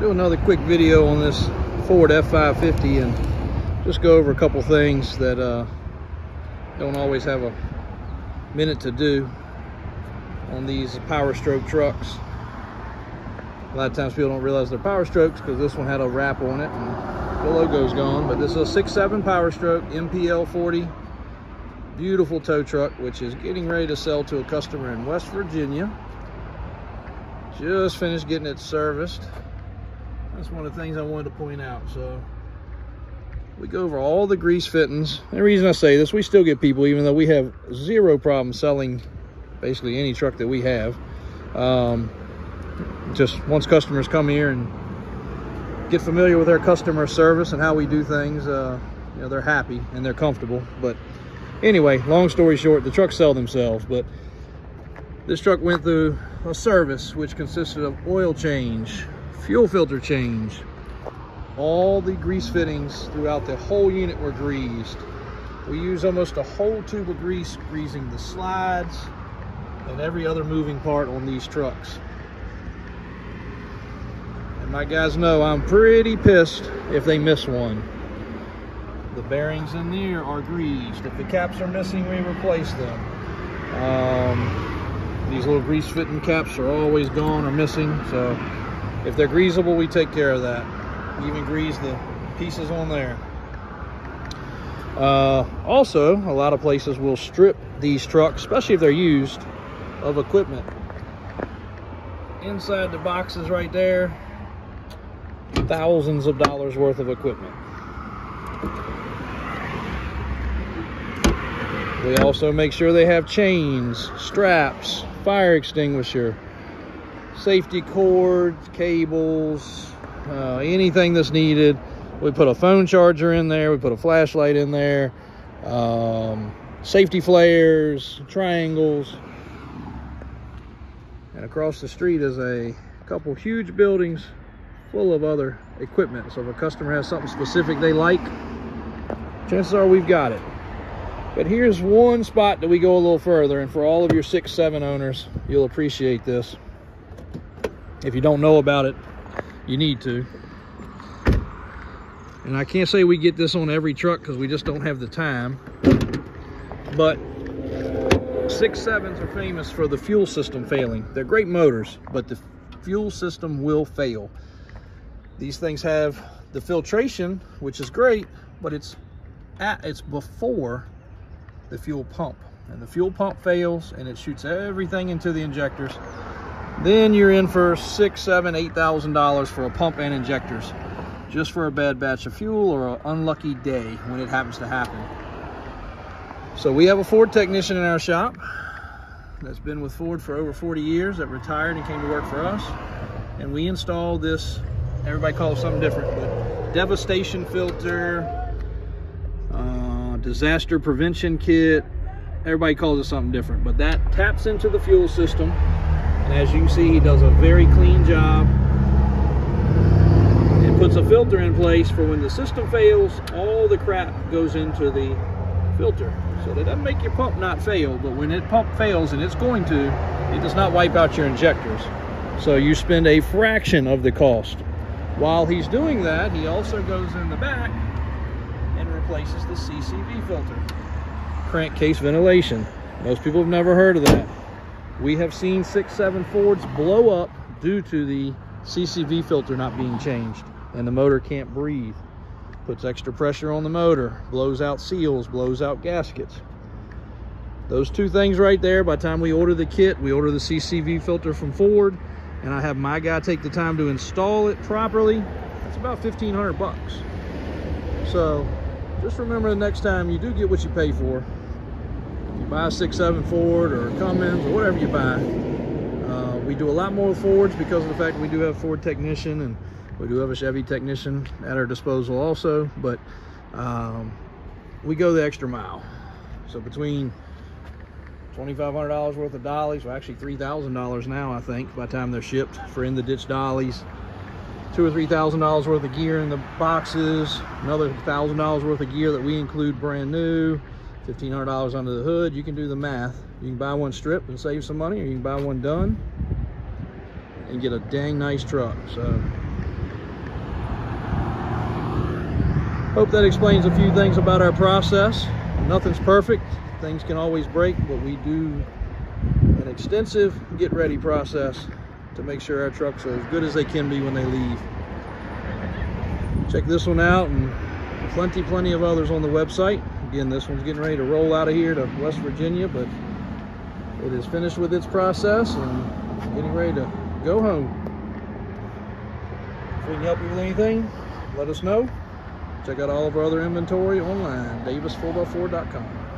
do another quick video on this Ford F550 and just go over a couple things that don't always have a minute to do on these power stroke trucks. A lot of times people don't realize they're power strokes because this one had a wrap on it and the logo's gone, but this is a 6.7 power stroke MPL 40, beautiful tow truck, which is getting ready to sell to a customer in West Virginia. Just finished getting it serviced. That's one of the things I wanted to point out. So we go over all the grease fittings. And the reason I say this, we still get people, even though we have zero problem selling basically any truck that we have. Just once customers come here and get familiar with our customer service and how we do things, you know, they're happy and they're comfortable. But anyway, long story short, the trucks sell themselves. But this truck went through a service which consisted of oil change, fuel filter change. All the grease fittings throughout the whole unit were greased. We use almost a whole tube of grease greasing the slides and every other moving part on these trucks. And my guys know I'm pretty pissed if they miss one. The bearings in there are greased. If the caps are missing, we replace them. These little grease fitting caps are always gone or missing, so if they're greasable, we take care of that. We even grease the pieces on there. Also, a lot of places will strip these trucks, especially if they're used, of equipment. Inside the boxes right there, thousands of dollars worth of equipment. We also make sure they have chains, straps, fire extinguisher, safety cords, cables, anything that's needed. We put a phone charger in there, we put a flashlight in there, safety flares, triangles. And across the street is a couple huge buildings full of other equipment. So if a customer has something specific they like, chances are we've got it. But here's one spot that we go a little further, and for all of your 6.7 owners, you'll appreciate this. If you don't know about it, you need to. And I can't say we get this on every truck because we just don't have the time. But 6.7s are famous for the fuel system failing. They're great motors, but the fuel system will fail. These things have the filtration, which is great, but it's before the fuel pump, and the fuel pump fails and it shoots everything into the injectors. Then you're in for $6,000, $7,000, $8,000 for a pump and injectors, just for a bad batch of fuel or an unlucky day when it happens to happen. So we have a Ford technician in our shop that's been with Ford for over 40 years, that retired and came to work for us, and we installed this, everybody calls it something different, but devastation filter, disaster prevention kit, everybody calls it something different, but that taps into the fuel system, and as you can see, he does a very clean job and puts a filter in place for when the system fails, all the crap goes into the filter. So that doesn't make your pump not fail, but when it pump fails, and it's going to, it does not wipe out your injectors. So you spend a fraction of the cost. While he's doing that, he also goes in the back and replaces the CCV filter, crankcase ventilation. Most people have never heard of that. We have seen 6.7 Fords blow up due to the CCV filter not being changed, and the motor can't breathe. Puts extra pressure on the motor, blows out seals, blows out gaskets. Those two things right there, by the time we order the kit, we order the CCV filter from Ford, and I have my guy take the time to install it properly. It's about 1,500 bucks. So just remember, the next time you do get what you pay for. You buy a 6.7 Ford or a Cummins or whatever you buy. We do a lot more with Fords because of the fact that we do have a Ford technician, and we do have a Chevy technician at our disposal also, but we go the extra mile. So between $2,500 worth of dollies, well actually $3,000 now I think by the time they're shipped, for in the ditch dollies, $2,000 or $3,000 worth of gear in the boxes, another $1,000 worth of gear that we include brand new, $1,500 under the hood. You can do the math. You can buy one strip and save some money, or you can buy one done and get a dang nice truck. So Hope that explains a few things about our process. Nothing's perfect. Things can always break, but we do an extensive get ready process to make sure our trucks are as good as they can be when they leave. Check this one out, and plenty of others on the website. Again, this one's getting ready to roll out of here to West Virginia, but it is finished with its process and getting ready to go home. If we can help you with anything, let us know. Check out all of our other inventory online, davis4x4.com.